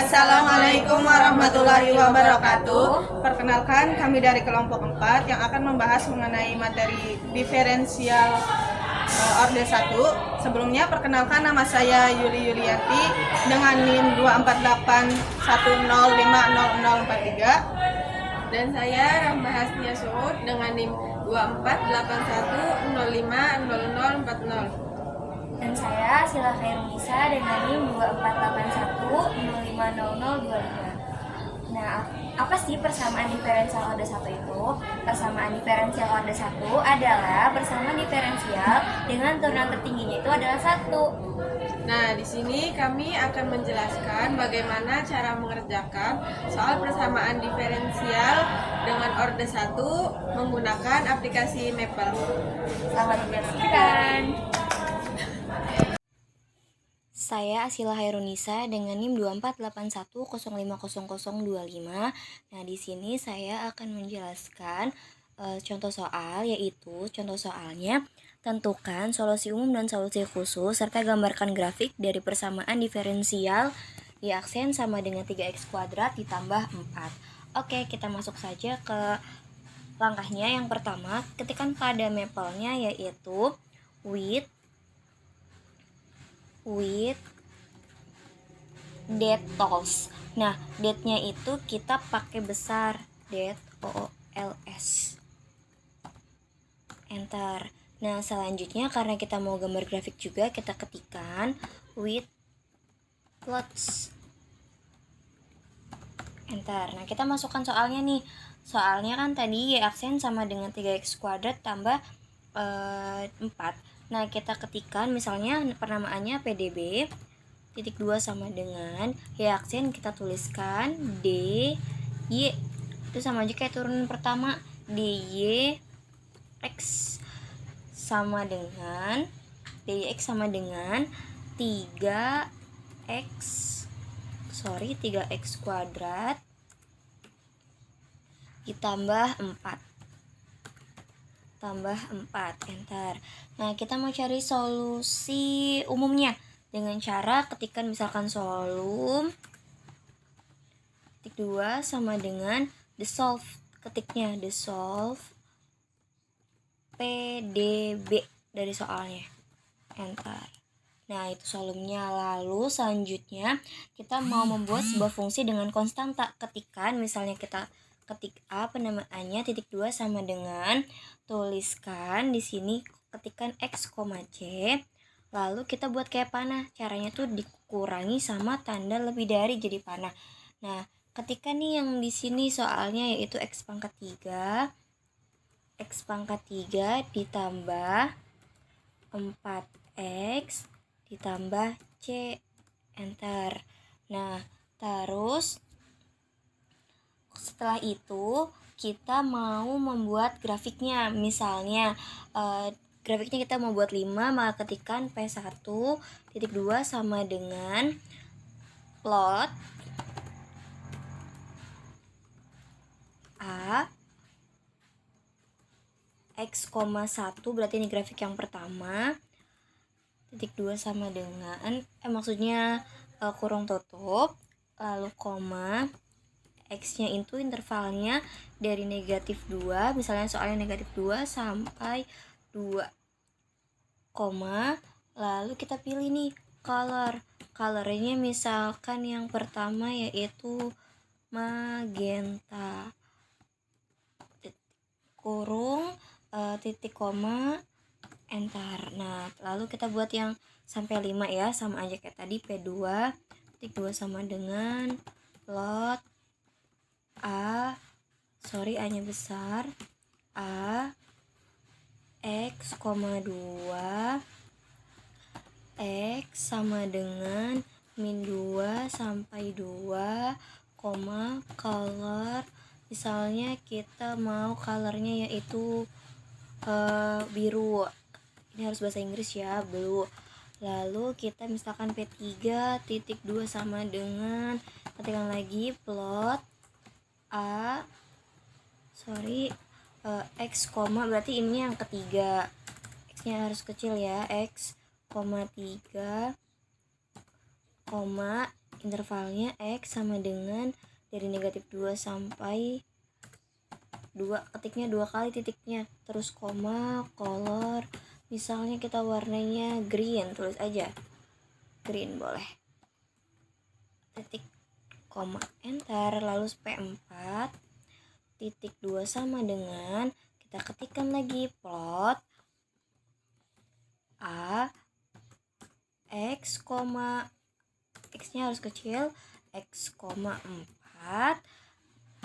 Assalamualaikum warahmatullahi wabarakatuh. Perkenalkan, kami dari kelompok 4 yang akan membahas mengenai materi diferensial orde 1. Sebelumnya perkenalkan, nama saya Yuli Yulianti dengan NIM 24810500043 dan saya Rahma Hasnia Suud dengan NIM 24810500040. Dan saya Sila Khairunisa dengan NIM 24810500025. Nah, apa sih persamaan diferensial orde 1 itu? Persamaan diferensial orde 1 adalah persamaan diferensial dengan turunan tertingginya itu adalah 1. Nah, di sini kami akan menjelaskan bagaimana cara mengerjakan soal persamaan diferensial dengan orde 1 menggunakan aplikasi Maple. Selamat menyaksikan. Saya Asila Hairunisa dengan NIM 24810500025. Nah, di sini saya akan menjelaskan contoh soal, yaitu contoh soalnya tentukan solusi umum dan solusi khusus serta gambarkan grafik dari persamaan diferensial y aksen sama dengan 3x kuadrat ditambah 4. Oke, kita masuk saja ke langkahnya. Yang pertama, ketikkan pada Maple-nya yaitu with date tools. Nah, date-nya itu kita pakai besar, date OOLS. Enter. Nah, selanjutnya karena kita mau gambar grafik juga, kita ketikkan with plots. Enter. Nah, kita masukkan soalnya nih. Soalnya kan tadi y aksen sama dengan 3x kuadrat tambah 4. Nah, kita ketikkan misalnya penamaannya PDB titik 2 sama dengan y aksen kita tuliskan dy, itu sama aja kayak turunan pertama, dy x sama dengan 3x kuadrat ditambah 4 enter. Nah, kita mau cari solusi umumnya dengan cara ketikkan misalkan solum titik 2 sama dengan the solve, ketiknya the solve PDB dari soalnya, enter. Nah, itu solumnya. Lalu selanjutnya kita mau membuat sebuah fungsi dengan konstanta. Ketikkan misalnya kita ketik A, penamaannya titik 2 sama dengan, tuliskan di sini ketikkan x, c. Lalu kita buat kayak panah. Caranya tuh dikurangi sama tanda lebih dari jadi panah. Nah, ketika nih yang di sini soalnya yaitu x pangkat 3 ditambah 4x ditambah c, enter. Nah, terus setelah itu kita mau membuat grafiknya. Misalnya grafiknya kita mau buat 5, maka ketikkan P1 titik 2 sama dengan plot A x, 1, berarti ini grafik yang pertama, titik 2 sama dengan maksudnya kurung tutup, lalu koma, x-nya itu intervalnya dari negatif 2, misalnya soalnya negatif 2 sampai 2, koma, lalu kita pilih nih colornya misalkan yang pertama yaitu magenta, kurung titik koma, enter. Nah, lalu kita buat yang sampai 5 ya, sama aja kayak tadi, P2 titik 2 sama dengan plot A, A-nya besar, A x, 2 x sama dengan min 2 sampai 2, color, misalnya kita mau colornya yaitu biru, ini harus bahasa Inggris ya, blue. Lalu kita misalkan P3 titik 2 sama dengan, ketikkan lagi plot A x, berarti ini yang ketiga, x-nya harus kecil ya, x, 3, intervalnya X sama dengan dari negatif 2 sampai 2, ketiknya 2 kali titiknya, terus koma, color, misalnya kita warnanya green, tulis aja green boleh, titik, koma, enter, lalu P4 titik 2 sama dengan, kita ketikkan lagi plot A X, X-nya harus kecil, X, 4,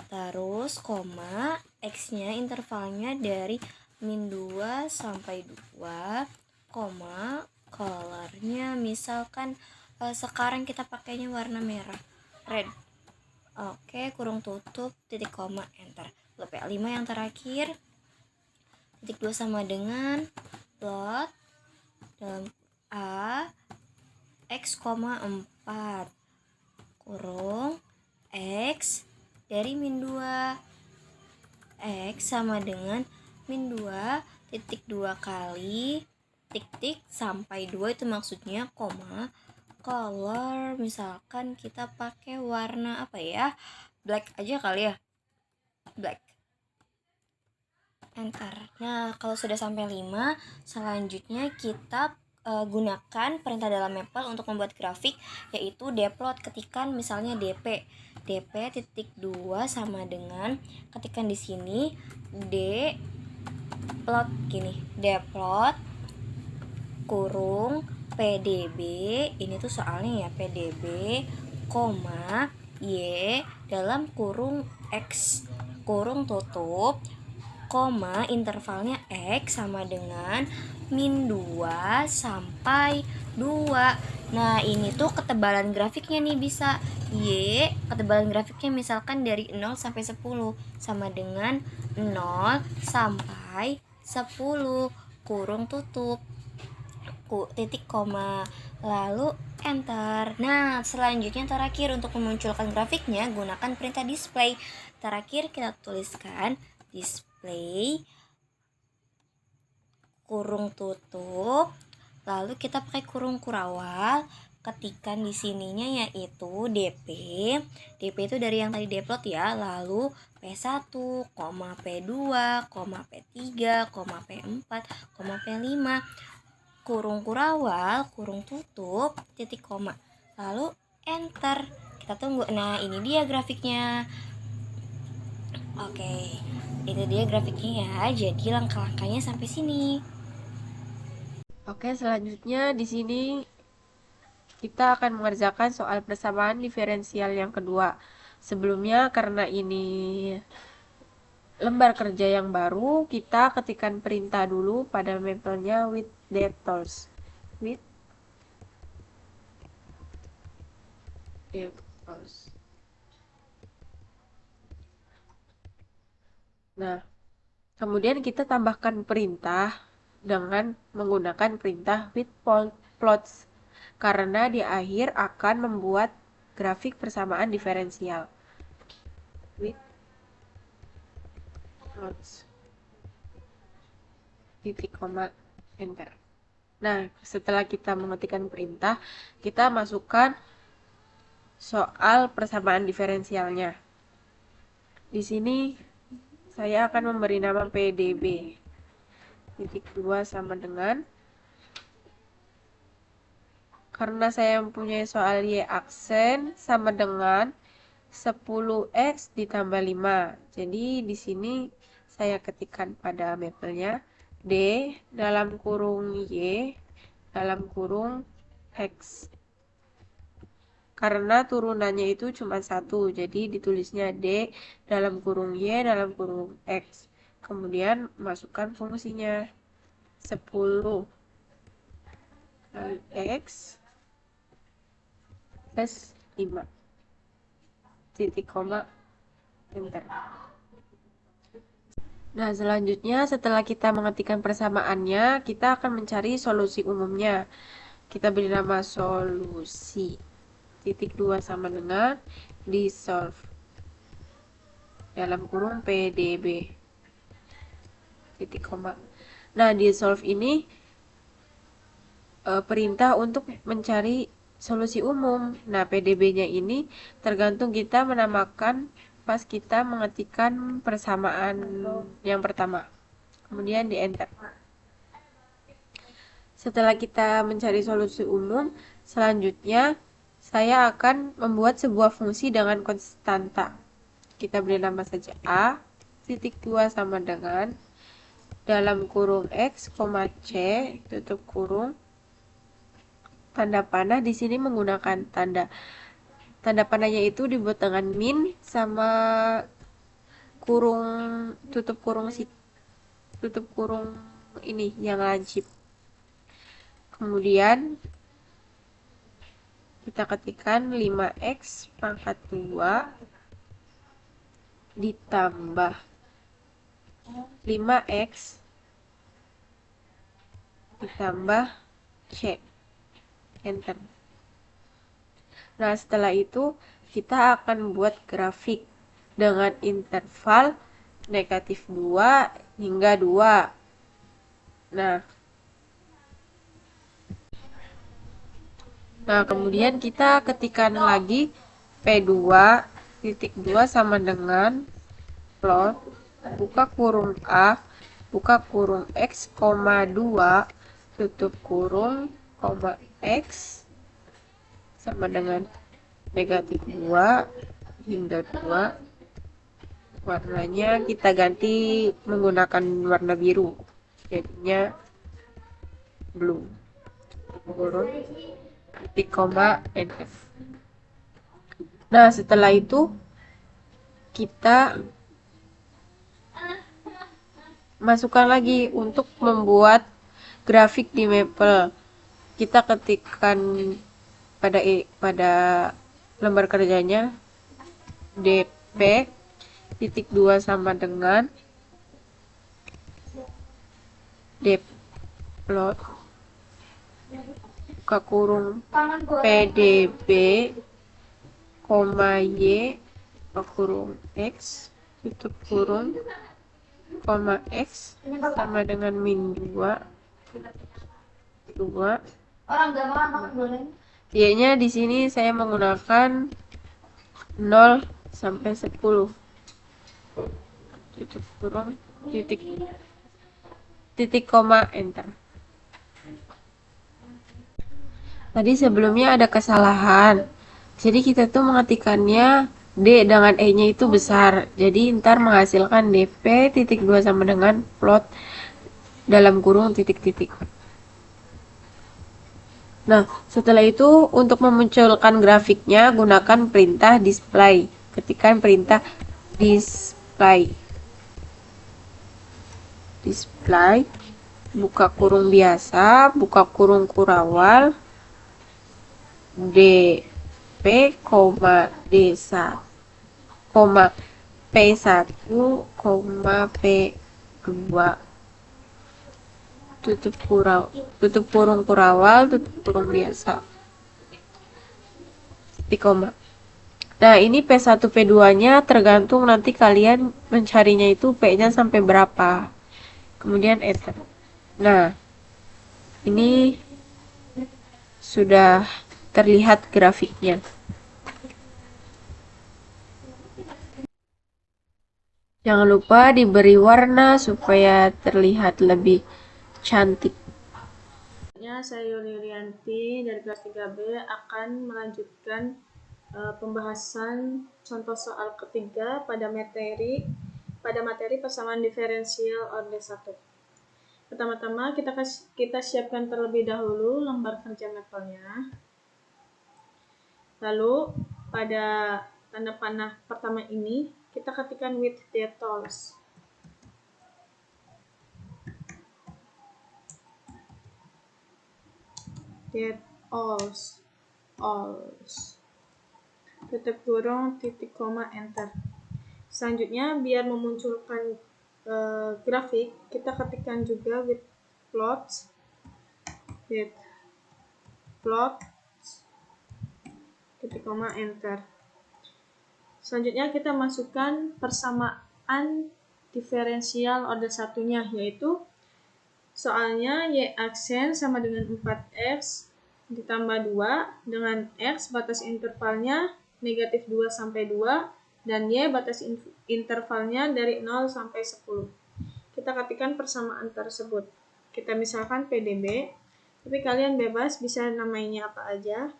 terus koma, X-nya intervalnya dari min 2 sampai 2, koma, colornya misalkan sekarang kita pakainya warna merah, red. Oke, kurung tutup, titik, koma, enter. Lalu P5 yang terakhir, titik 2 sama dengan plot dalam A X, 4 kurung X dari min 2, X sama dengan min 2 titik 2 kali titik sampai 2, itu maksudnya koma, color misalkan kita pakai warna apa ya, black aja kali ya, black, enter. Nah, kalau sudah sampai 5, selanjutnya kita gunakan perintah dalam Maple untuk membuat grafik, yaitu dplot. Ketikan misalnya dp titik 2 sama dengan, ketikan di sini d plot gini, dplot kurung pdb, ini tuh soalnya ya, pdb koma y dalam kurung x kurung tutup, koma, intervalnya X sama dengan min 2 sampai 2. Nah, ini tuh ketebalan grafiknya nih bisa Y, ketebalan grafiknya misalkan dari 0 sampai 10 sama dengan 0 sampai 10 kurung tutup titik, koma, lalu enter. Nah, selanjutnya terakhir untuk memunculkan grafiknya gunakan perintah display. Terakhir kita tuliskan display kurung tutup, lalu kita pakai kurung kurawal, ketikan di sininya yaitu dp itu dari yang tadi dplot ya, lalu P1, P2, P3, P4, P5, kurung kurawal, kurung tutup, titik, koma, lalu enter. Kita tunggu. Nah, ini dia grafiknya. Oke, itu dia grafiknya ya. Jadi langkah-langkahnya sampai sini. Oke, selanjutnya di sini kita akan mengerjakan soal persamaan diferensial yang kedua. Sebelumnya, karena ini lembar kerja yang baru, kita ketikkan perintah dulu pada Maple-nya with debtors. With debtors. Nah, kemudian kita tambahkan perintah dengan menggunakan perintah with plots, karena di akhir akan membuat grafik persamaan diferensial. With plots, titik, koma, enter. Nah, setelah kita mengetikkan perintah, kita masukkan soal persamaan diferensialnya. Di sini saya akan memberi nama PDB. Titik 2 sama dengan, karena saya mempunyai soal Y aksen sama dengan 10X ditambah 5. Jadi di sini saya ketikkan pada Maple-nya D dalam kurung Y dalam kurung X. Karena turunannya itu cuma 1, jadi ditulisnya D dalam kurung Y dalam kurung X. Kemudian masukkan fungsinya 10 kali X plus 5. Titik, koma, enter. Nah, selanjutnya setelah kita mengetikkan persamaannya, kita akan mencari solusi umumnya. Kita beri nama solusi. Titik 2 sama dengan dissolve dalam kurung PDB. Titik, koma. Nah, dissolve ini perintah untuk mencari solusi umum. Nah, PDB-nya ini tergantung kita menamakan pas kita mengetikkan persamaan yang pertama. Kemudian di enter. Setelah kita mencari solusi umum, selanjutnya saya akan membuat sebuah fungsi dengan konstanta. Kita beri nama saja A, titik 2 sama dengan dalam kurung X, C, tutup kurung. Tanda panah di sini menggunakan tanda panahnya itu dibuat dengan min sama kurung tutup kurung ini yang lancip. Kemudian kita ketikkan 5x pangkat 2 ditambah 5x ditambah C. Enter. Nah, setelah itu kita akan buat grafik dengan interval negatif 2 hingga 2. Nah, kemudian kita ketikkan lagi P2 titik 2 sama dengan plot buka kurung A buka kurung X, 2 tutup kurung, X sama dengan negatif 2 hingga 2. Warnanya kita ganti menggunakan warna biru, jadinya blue. Kurung titik koma enter. Nah, setelah itu kita masukkan lagi untuk membuat grafik di Maple. Kita ketikkan pada lembar kerjanya DP titik 2 sama dengan dplot buka kurung PDB, Y buka kurung X tutup kurung, X sama dengan min 2. Orang gak makan boleh. Y-nya di sini saya menggunakan 0 sampai 10. Tutup kurung, titik koma enter. Tadi sebelumnya ada kesalahan. Jadi kita tuh mengetikkannya D dengan E-nya itu besar. Jadi ntar menghasilkan DP titik 2 sama dengan plot dalam kurung titik-titik. Nah, setelah itu untuk memunculkan grafiknya gunakan perintah display. Ketikkan perintah display. Buka kurung biasa, buka kurung kurawal, DP, D1, P1, P2. Tutup kurung kurawal, tutup kurung biasa. Titik koma. Nah, ini P1 P2-nya tergantung nanti kalian mencarinya itu P-nya sampai berapa. Kemudian enter. Nah, ini sudah terlihat grafiknya. Jangan lupa diberi warna supaya terlihat lebih cantik. Saya Yuli Rianti dari kelas 3B akan melanjutkan pembahasan contoh soal ketiga pada materi persamaan diferensial orde 1. Pertama-tama kita siapkan terlebih dahulu lembar kerja mapelnya. Lalu pada tanda panah pertama ini kita ketikkan with details. Tutup kurung titik koma enter. Selanjutnya biar memunculkan grafik kita ketikkan juga with plots titik koma enter. Selanjutnya kita masukkan persamaan diferensial orde satunya, yaitu soalnya Y aksen sama dengan 4X ditambah 2 dengan X batas intervalnya negatif 2 sampai 2 dan Y batas intervalnya dari 0 sampai 10. Kita ketikkan persamaan tersebut. Kita misalkan PDB, tapi kalian bebas bisa namainya apa aja.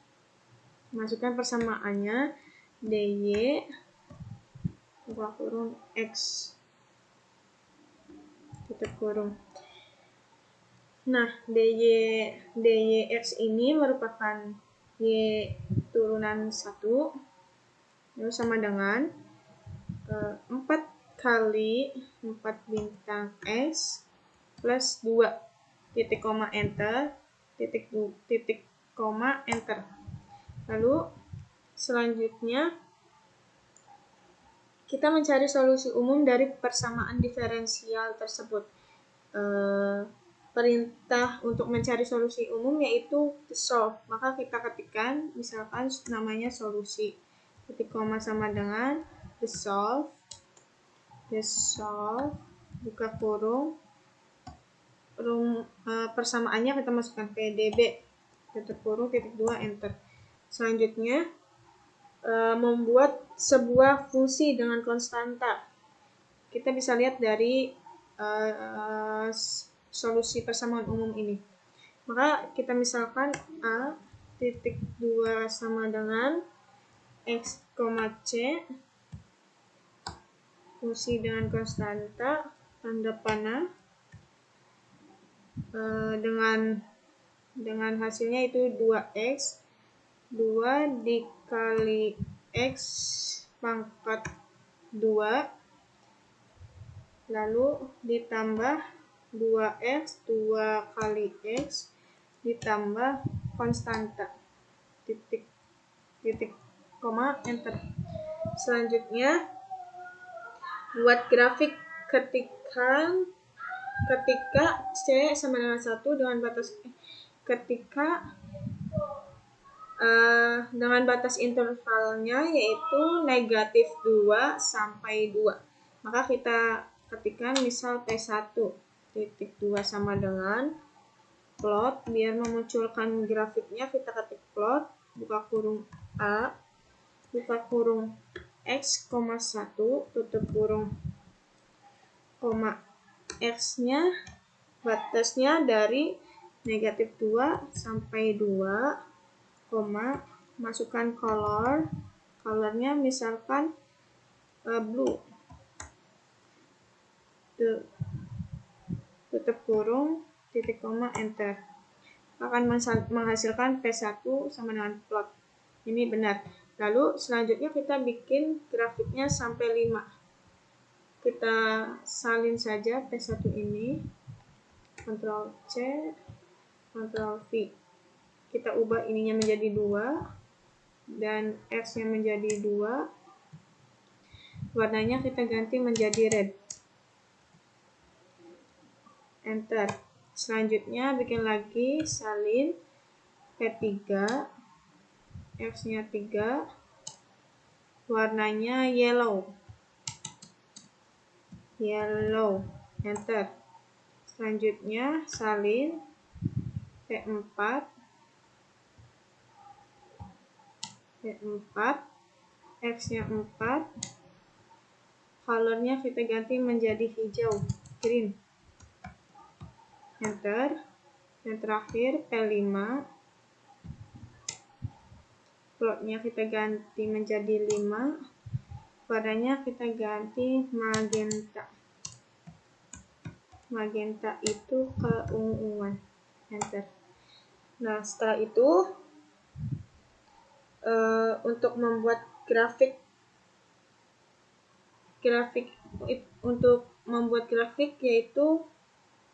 Masukkan persamaannya DY buka kurung X tutup kurung. Nah, DYX ini merupakan Y turunan 1, lalu sama dengan 4 kali 4 bintang X plus 2, titik koma enter, titik koma enter. Lalu selanjutnya kita mencari solusi umum dari persamaan diferensial tersebut. Perintah untuk mencari solusi umum yaitu solve. Maka kita ketikkan misalkan namanya solusi. Titik koma sama dengan the solve buka kurung persamaannya kita masukkan PDB tutup kurung titik 2 enter. Selanjutnya membuat sebuah fungsi dengan konstanta. Kita bisa lihat dari solusi persamaan umum ini. Maka kita misalkan A titik 2 sama dengan X, C fungsi dengan konstanta tanda panah dengan hasilnya itu 2X 2 dikali X pangkat 2 lalu ditambah 2X 2 kali X ditambah konstanta titik koma enter. Selanjutnya buat grafik ketika C sama dengan 1 dengan batas dengan batas intervalnya yaitu negatif 2 sampai 2. Maka kita ketikkan misal P1 titik 2 sama dengan plot. Biar memunculkan grafiknya kita ketik plot buka kurung A buka kurung X, 1 tutup kurung koma X-nya batasnya dari negatif 2 sampai 2 koma masukkan colornya misalkan blue tutup kurung titik koma enter akan menghasilkan P1 sama dengan plot. Ini benar. Lalu selanjutnya kita bikin grafiknya sampai 5. Kita salin saja P1 ini. Ctrl C, Ctrl V. Kita ubah ininya menjadi 2 dan X-nya menjadi 2. Warnanya kita ganti menjadi red. Enter. Selanjutnya bikin lagi salin P3. X-nya 3. Warnanya yellow. Enter. Selanjutnya salin P4. X-nya 4. Colornya kita ganti menjadi hijau, green. Enter. Yang terakhir P5. Plotnya kita ganti menjadi 5. Warnanya kita ganti magenta. Magenta itu keunguan. Enter. Nah, setelah itu untuk membuat grafik untuk membuat grafik yaitu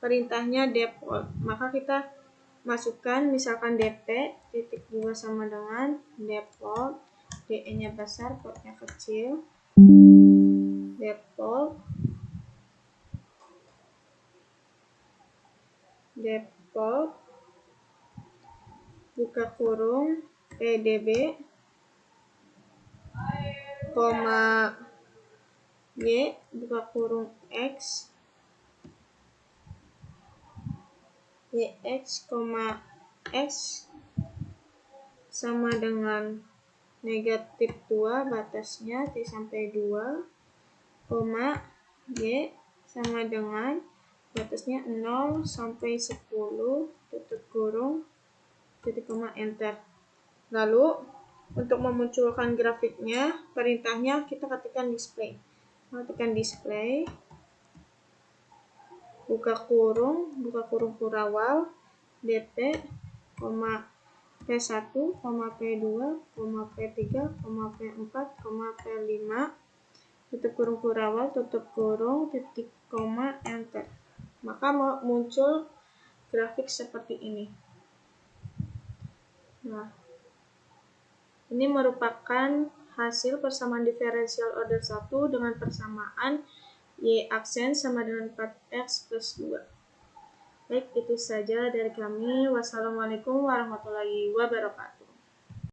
perintahnya default. Maka kita masukkan misalkan DP titik 2 sama dengan default, DE-nya besar, plotnya kecil. Default buka kurung PDB koma Y buka kurung X YX, X sama dengan negatif 2 batasnya T sampai 2, koma Y sama dengan batasnya 0 sampai 10, tutup kurung, titik koma, enter. Lalu untuk memunculkan grafiknya, perintahnya kita ketikkan display. Ketikkan display, buka kurung kurawal, DP, P1, P2, P3, P4, P5, tutup kurung kurawal, tutup kurung, titik koma, enter. Maka muncul grafik seperti ini. Nah, ini merupakan hasil persamaan diferensial order 1 dengan persamaan Y aksen sama dengan 4X plus 2. Baik, itu saja dari kami. Wassalamualaikum warahmatullahi wabarakatuh.